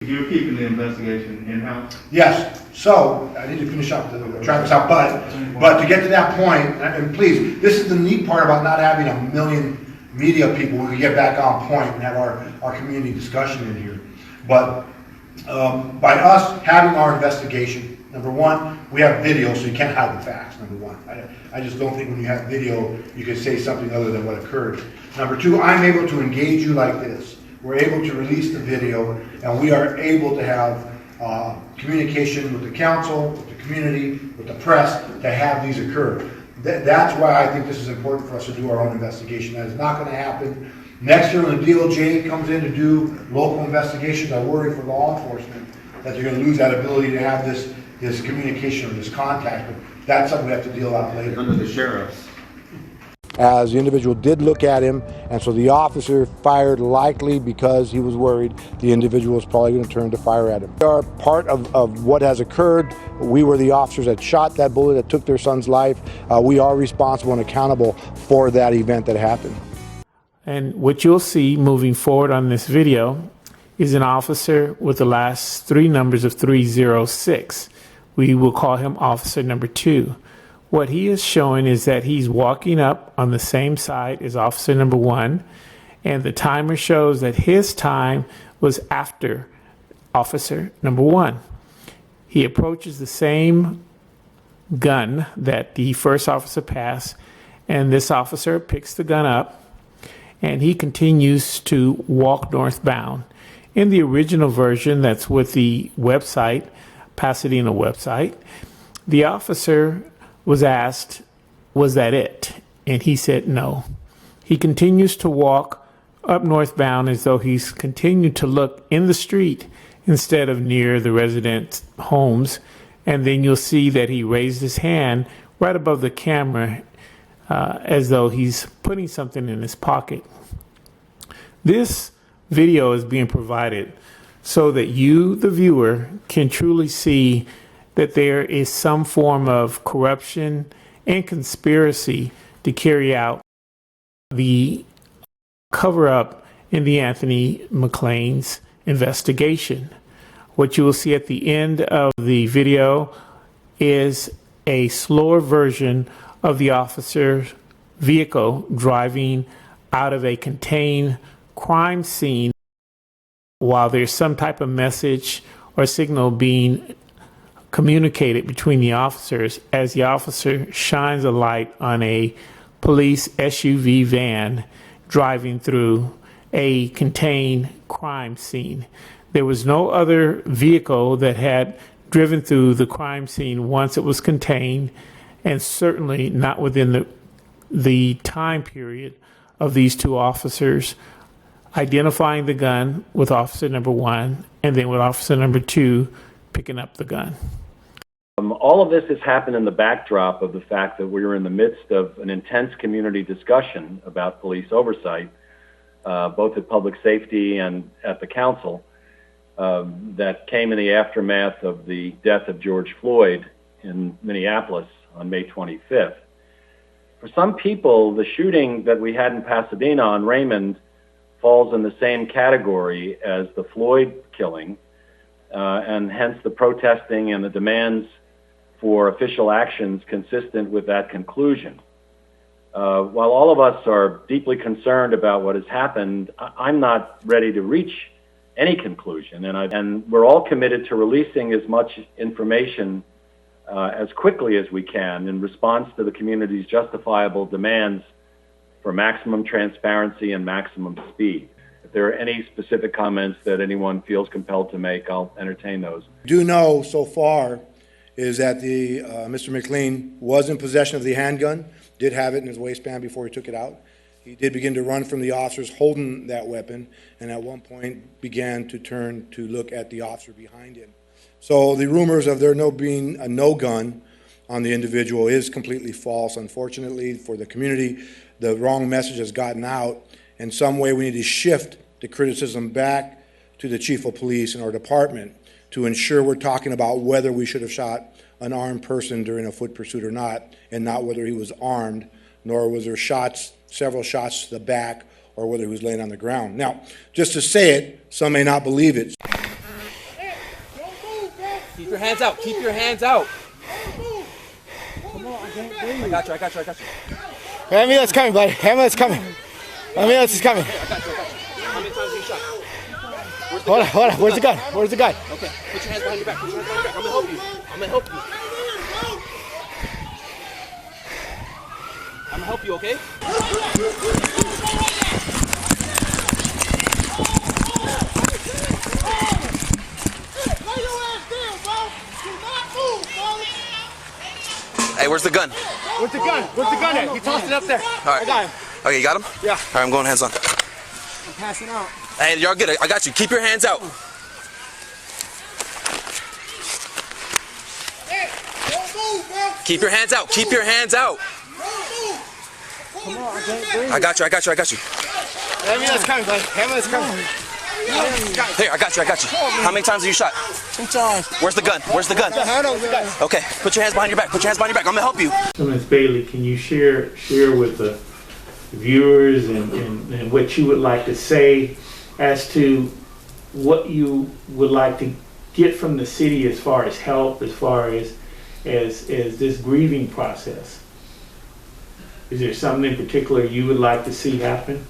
you're keeping the investigation in-house? Yes. So I need to finish up the track this out, but to get to that point, and please, this is the neat part about not having a million media people. We can get back on point and have our community discussion in here. But by us having our investigation, number one, we have video, so you can't hide the facts. Number one, I just don't think when you have video, you can say something other than what occurred. Number two, I'm able to engage you like this. We're able to release the video, and we are able to have communication with the council, with the community, with the press to have these occur. That's why I think this is important for us to do our own investigation. That is not going to happen. Next year when the DOJ comes in to do local investigations, I worry for law enforcement that they're going to lose that ability to have this communication or this contact. But that's something we have to deal out later. Under the sheriffs. As the individual did look at him, and so the officer fired likely because he was worried the individual was probably going to turn to fire at him. We are part of what has occurred. We were the officers that shot that bullet that took their son's life. We are responsible and accountable for that event that happened. And what you'll see moving forward on this video is an officer with the last three numbers of 306. We will call him officer number 2. What he is showing is that he's walking up on the same side as officer number 1, and the timer shows that his time was after officer number 1. He approaches the same gun that the first officer passed, and this officer picks the gun up, and he continues to walk northbound. In the original version that's with the website, Pasadena website, the officer was asked, was that it? And he said no. He continues to walk up northbound as though he's continued to look in the street instead of near the residents' homes. And then you'll see that he raised his hand right above the camera as though he's putting something in his pocket. This video is being provided so that you, the viewer, can truly see that there is some form of corruption and conspiracy to carry out the cover-up in the Anthony McClain's investigation. What you will see at the end of the video is a slower version of the officer's vehicle driving out of a contained crime scene while there's some type of message or signal being communicated between the officers as the officer shines a light on a police SUV van driving through a contained crime scene. There was no other vehicle that had driven through the crime scene once it was contained, and certainly not within the time period of these two officers identifying the gun with officer number 1 and then with officer number 2 picking up the gun. All of this has happened in the backdrop of the fact that we were in the midst of an intense community discussion about police oversight, both at public safety and at the council, that came in the aftermath of the death of George Floyd in Minneapolis on May 25th. For some people, the shooting that we had in Pasadena on Raymond falls in the same category as the Floyd killing, and hence the protesting and the demands for official actions consistent with that conclusion. While all of us are deeply concerned about what has happened, I'm not ready to reach any conclusion, and we're all committed to releasing as much information as quickly as we can in response to the community's justifiable demands for maximum transparency and maximum speed. If there are any specific comments that anyone feels compelled to make, I'll entertain those. Do know so far is that the Mr. McClain was in possession of the handgun, did have it in his waistband before he took it out. He did begin to run from the officers holding that weapon, and at one point began to turn to look at the officer behind him. So the rumors of there being a no gun on the individual is completely false. Unfortunately for the community, the wrong message has gotten out. In some way, we need to shift the criticism back to the chief of police in our department to ensure we're talking about whether we should have shot an armed person during a foot pursuit or not, and not whether he was armed, nor was there several shots to the back, or whether he was laying on the ground. Now, just to say it, some may not believe it. Keep your hands out. Keep your hands out. Come on, I got you. Ambulance coming, buddy. Ambulance coming. Ambulance is coming. I got you. How many times have you shot? Hold on. Where's the gun? Where's the gun? Okay, put your hands behind your back. I'm gonna help you. I'm gonna help you, okay? Hey, where's the gun? Where's the gun? Where's the gun at? He tossed it up there. All right. I got him. Okay, you got him? Yeah. All right, I'm going hands on. I'm passing out. Hey, y'all good. I got you. Keep your hands out. Keep your hands out. Keep your hands out. Come on, I can't breathe. I got you. Ambulance coming, buddy. Ambulance coming. Here, I got you. How many times have you shot? 2 times. Where's the gun? Okay, put your hands behind your back. I'm gonna help you. So Ms. Bailey, can you share with the viewers and what you would like to say as to what you would like to get from the city as far as help, as far as this grieving process? Is there something in particular you would like to see happen?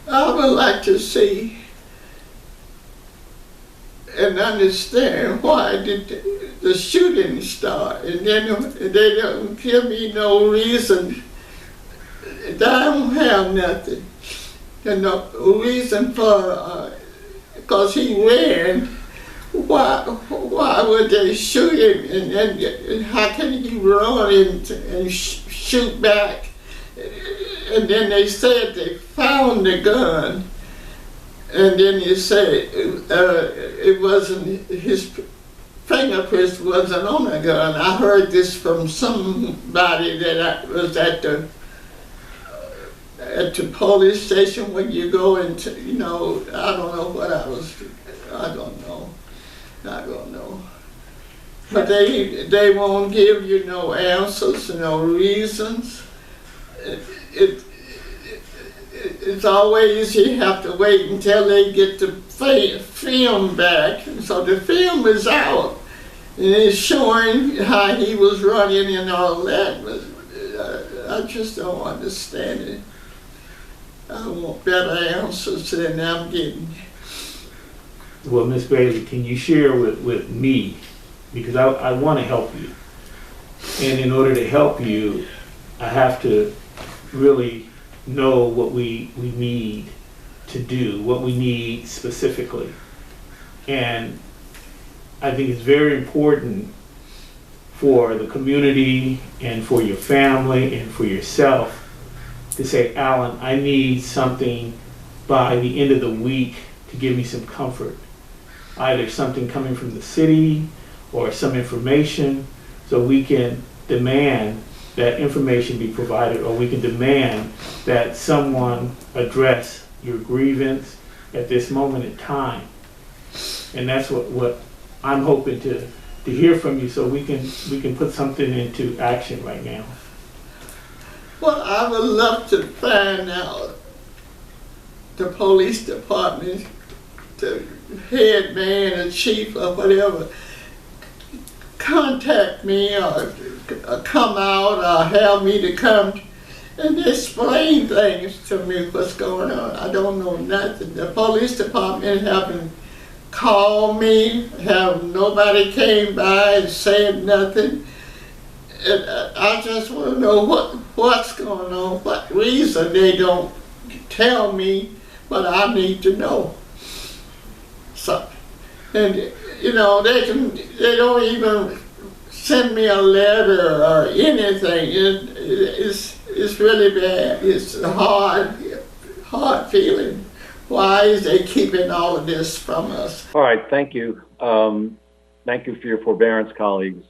I would like to see and understand why did the shooting start, and then they don't give me no reason. I don't have nothing, and no reason for because he ran. Why would they shoot him, and how can he run and shoot back? And then they said they found the gun, and then you say it wasn't, his fingerprints wasn't on the gun. I heard this from somebody that was at the police station when you go into, I don't know what I don't know. But they won't give you no answers, no reasons. It's always you have to wait until they get the film back. So the film is out, and it's showing how he was running and all that. But I just don't understand it. I want better answers than I'm getting. Well, Ms. Bailey, can you share with me, because I want to help you, and in order to help you, I have to really know what we need to do, what we need specifically. And I think it's very important for the community and for your family and for yourself to say, Alan, I need something by the end of the week to give me some comfort. Either something coming from the city or some information, so we can demand that information be provided, or we can demand that someone address your grievance at this moment in time. And that's what I'm hoping to hear from you, so we can put something into action right now. Well, I would love to find out the police department, the head man or chief or whatever, contact me or come out or have me to come and explain things to me, what's going on. I don't know nothing. The police department haven't called me, nobody came by and said nothing. And I just want to know what's going on, what reason they don't tell me, but I need to know. So, and they don't even send me a letter or anything. It's really bad. It's a hard feeling. Why is they keeping all of this from us? All right, thank you. Thank you for your forbearance, colleagues.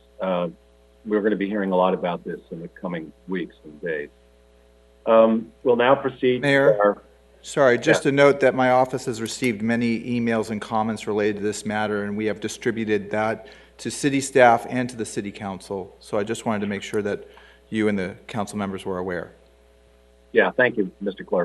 We're going to be hearing a lot about this in the coming weeks and days. We'll now proceed Mayor, to our... Sorry, just to note that my office has received many emails and comments related to this matter, and we have distributed that to city staff and to the city council. So I just wanted to make sure that you and the council members were aware. Yeah, thank you, Mr. Clerk.